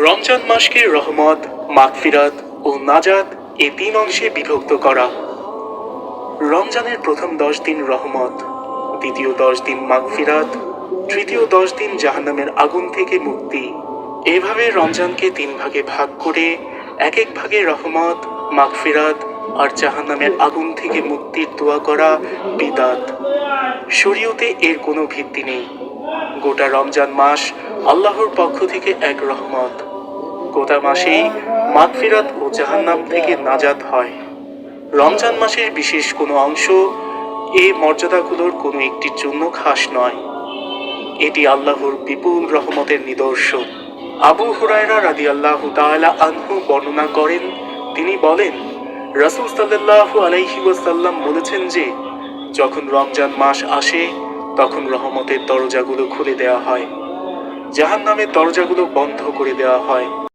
রমজান মাসকে রহমত, মাগফিরাত ও নাজাত এ তিন অংশে বিভক্ত করা। রমজানের প্রথম 10 দিন রহমত, দ্বিতীয় 10 দিন মাগফিরাত, তৃতীয় 10 দিন জাহান্নামের আগুন থেকে মুক্তি। এভাবে রমজানকে 3 ভাগে ভাগ করে এক এক ভাগে রহমত, মাগফিরাত আর জাহান্নামের আগুন থেকে মুক্তির দোয়া করা বিদআত। শরীয়তে এর কোনো ভিত্তি নেই। গোটা রমজান মাস আল্লাহর পক্ষ থেকে এক রহমত। গোটা মাসেই মাগফিরাত ও জাহান্নাম থেকে নাজাত হয়। রমজান মাসের বিশেষ কোনো অংশ এই মর্যাদাগুলোর কোনো একটির জন্য খাস নয়। এটি আল্লাহর বিপুল রহমতের নিদর্শন। আবু হুরায়রা রাদিয়াল্লাহু তাআলা আনহু বর্ণনা করেন, তিনি বলেন, রাসূল সাল্লাল্লাহু আলাইহি ওয়াসাল্লাম বলেছেন যে, যখন রমজান মাস আসে তখন রহমতের দরজাগুলো খুলে দেওয়া হয়, জাহান্নামের দরজাগুলো বন্ধ করে দেওয়া হয়।